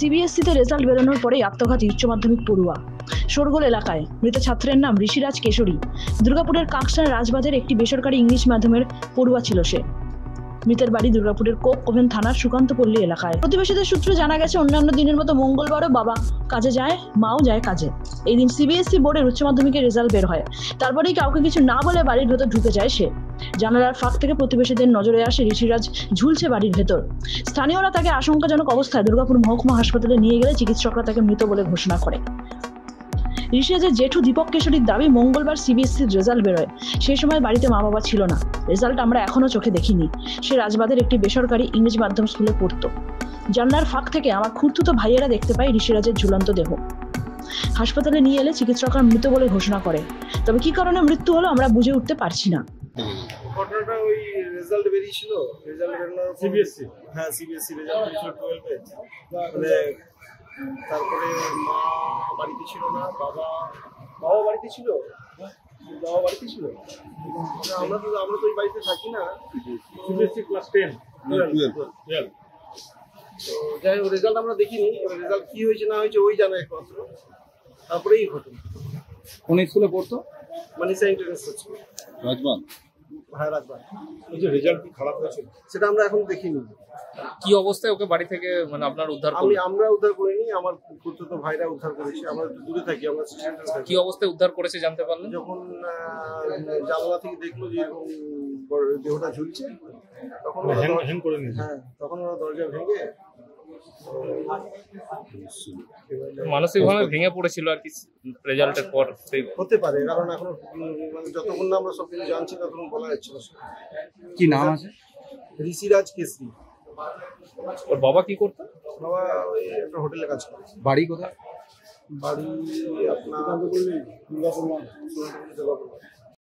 সিবিএসসিতে result বেরোনোর পরেই আত্মঘাতী উচ্চ মাধ্যমিক পড়ুয়া। শোরগোল এলাকায়। মৃত ছাত্রের নাম ঋষিরাজ কেশরী। দুর্গাপুরের কাকসার রাজবাঁধের একটি বেসরকারি ইংলিশ মাধ্যমের পড়ুয়া ছিল সে। মৃতের বাড়ি দুর্গাপুরের কোক ওভেন থানার সুকান্তপল্লী এলাকায়। প্রতিবেশীদের সূত্রে জানা গেছে, অন্যান্য দিনের মতো মঙ্গলবারও বাবা কাজে যায়, মাও যায় কাজে। এই দিন সিবিএসসি বোর্ডের উচ্চ মাধ্যমিকের রেজাল্ট বের হয়। তারপরেই কাউকে কিছু না বলে বাড়ির ভেতর ঢুকে যায় সে। জানালার ফাঁক থেকে প্রতিবেশীদের নজরে আসে ঋষিরাজ ঝুলছে বাড়ির ভেতর। স্থানীয়রা তাকে আশঙ্কাজনক অবস্থায় দুর্গাপুর মহকুমা হাসপাতালে নিয়ে গেলে চিকিৎসকরা তাকে মৃত বলে ঘোষণা করে। ঋষিরাজের জেঠু দীপক কেশরীর দাবি, মঙ্গলবার সিবিএসসির রেজাল্ট বেরোয়। সেই সময় বাড়িতে মা বাবা ছিল না। রেজাল্ট আমরা এখনো চোখে দেখিনি। সে রাজবাঁধের একটি বেসরকারি ইংরেজি মাধ্যম স্কুলে পড়তো। জানলার ফাঁক থেকে আমার খুঁড়তুতো ভাইয়েরা দেখতে পায় ঋষিরাজের ঝুলন্ত দেহ। হাসপাতালে নিয়ে এলে চিকিৎসকরা মৃত বলে ঘোষণা করে। তবে কি কারণে মৃত্যু হলো আমরা বুঝে উঠতে পারছি না। ঘটনাটা ওই রেজাল্ট বেরিয়েছিল, রেজাল্ট বেরোনোর সিবিএসসি, হ্যাঁ সিবিএসসি রেজাল্ট বেরিয়েছিল 12-এ। মানে তারপরে মা বাড়িতে ছিল না, বাবা বাড়িতে ছিল, আমরা তো ওই বাড়িতে থাকি না। সিবিএসসি ক্লাস 10 তো যাই হোক, রেজাল্ট আমরা দেখিনি। এবার রেজাল্ট কি হয়েছে না হয়েছে ওই জানা একমাত্র। তারপরেই ঘটনা। কোন স্কুলে পড়তো? Manisa international school, Rajbandh. হ্যাঁ রাজবাঁধ। এই যে রেজাল্ট কি খারাপ হয়েছে সেটা আমরা এখন দেখিনি। কি অবস্থায় ওকে বাড়ি থেকে মানে আপনার উদ্ধার করলেন? আমরা উদ্ধার করিনি, আমার খুঁড়তুতো ভাইরা উদ্ধার করেছে। আমরা দূরে থাকি, আমরা কি অবস্থায় উদ্ধার করেছে জানতে পারলেন? যখন জানলা থেকে দেখলো যে এরকম দেহটা ঝুলছে, তখন হ্যাঁ তখন ওরা দরজা ভেঙে মানসিকভাবে ভেঙে পড়েছিল আর কি রেজাল্টের পর। হতে পারে, কারণ এখন মানে যতক্ষণ না আমরা সব কিছু জানছি ততক্ষণ বলা যাচ্ছে না। কি নাম আছে? ঋষিরাজ কেশরী। ওর বাবা কি করতো? বাবা ওই একটা হোটেলে কাজ করে। বাড়ি কোথায়? বাড়ি আপনার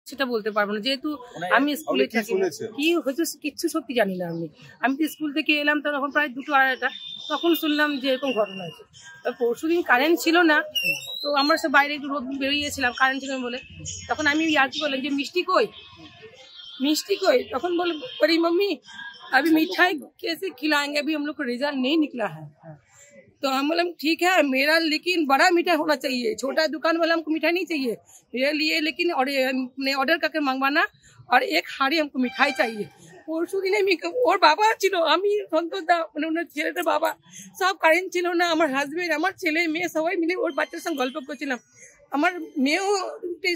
সেটা বলতে পারবো না, যেহেতু আমি স্কুলে থাকি। কি হয়েছে কিচ্ছু সত্যি জানি না। আমি তো স্কুল থেকে এলাম তখন প্রায় 2-2:30, তখন শুনলাম যে এরকম ঘটনা হয়েছে। পরশুদিন কারেন্ট ছিল না, তো আমরা সব বাইরে একটু রোদ বেরিয়েছিলাম কারেন্ট ছিল বলে। তখন আমি আর কি বললাম যে মিষ্টি কই, তখন বলি मम्मी अभी मिठाई कैसे खिलाएंगे, अभी हम लोग को रिजल्ट नहीं निकला है। तो हम बोले ठीक है, मेरा लेकिन बड़ा मिठाई होना चाहिए, छोटा दुकान वाला हमको मिठाई नहीं चाहिए मेरे लिए, लेकिन ऑर्डर करके मंगवाना और एक हाड़ी हमको मिठाई चाहिए। परशु दिन ওর বাবা ছিল, আমি সন্তোষদা মানে ওনার ছেলেটার বাবা, সব কারেন্ট ছিল না। আমার হাজবেন্ড, আমার ছেলে মেয়ে সবাই মিলে ওর বাচ্চার সঙ্গে গল্প করছিলাম। আমার মেয়েও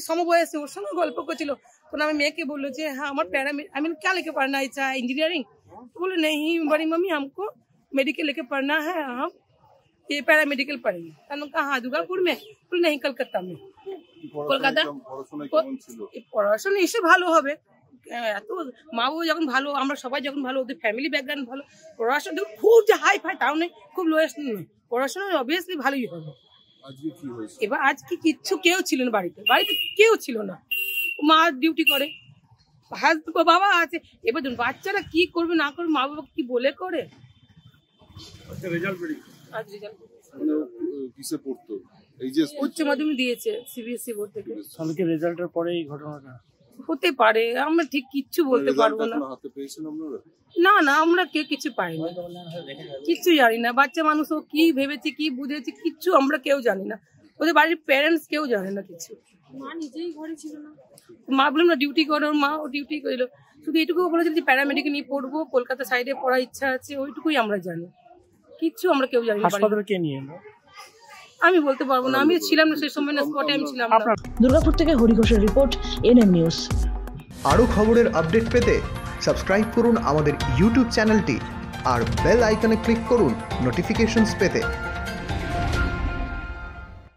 সমবয়সী, ওর সঙ্গে গল্প করছিল। तो मैं मेয়ে के बोलो जे हाँ हमारे पैरा क्या लेके पढ़ना इच्छा है, इंजीनियरिंग? तो बोले नहीं बड़ी मम्मी हमको मेडिकल लेके पढ़ना है, हम ये पैरा मेडिकल पढ़ेंगे। मैंने कहा हाँ दुर्गापुर में? बोले नहीं कलकत्ता में। কলকাতা পড়াশোনা এসে ভালো হবে, এত মা বাবা যখন ভালো, আমরা সবাই যখন ভালো, ওদের ফ্যামিলি ব্যাকগ্রাউন্ড ভালো, পড়াশোনা খুব যে হাই ফাই তাও নেই, খুব লোয়েস্ট নয়, পড়াশোনা অবভিয়াসলি ভালোই হবে। এবার আজকে কিচ্ছু কেউ ছিল না বাড়িতে কেউ ছিল না। মা ডিউটি করে, বাবা আছে। এবার বাচ্চারা কি করবে না করবে, মা বাবা কি বলে করে। উচ্চ মাধ্যমিক দিয়েছে সিবিএসসি বোর্ড থেকে। কালকে রেজাল্টের পরে এই ঘটনাটা হতে পারে, আমরা ঠিক কিচ্ছু বলতে পারবো না। না আমরা কে কিছু পাইনি, কিচ্ছু জানি না। বাচ্চা মানুষ ও কি ভেবেছে কি বুঝেছে কিচ্ছু আমরা কেউ জানি না, ওদের বাড়ির প্যারেন্টস কেউ জানে না কিছু। মা নিজেই ঘরে ছিল না, মা বললাম না ডিউটি করো, মা ও ডিউটি করলো। শুধু এটুকু বলেছিল যে প্যারামেডিকেল নিয়ে পড়বো, কলকাতা সাইডে পড়ার ইচ্ছা আছে, ওইটুকুই আমরা জানি, কিচ্ছু আমরা কেউ জানি না। হাসপাতালে কে নিয়ে এলো আমি বলতে পারবো না, আমি ছিলাম না সেই সময়, না স্পটে আমি ছিলাম না। দুর্গাপুর থেকে হরি ঘোষের রিপোর্ট, NM নিউজ। আরও খবরের আপডেট পেতে সাবস্ক্রাইব করুন আমাদের ইউটিউব চ্যানেলটি আর বেল আইকনে ক্লিক করুন নোটিফিকেশনস পেতে।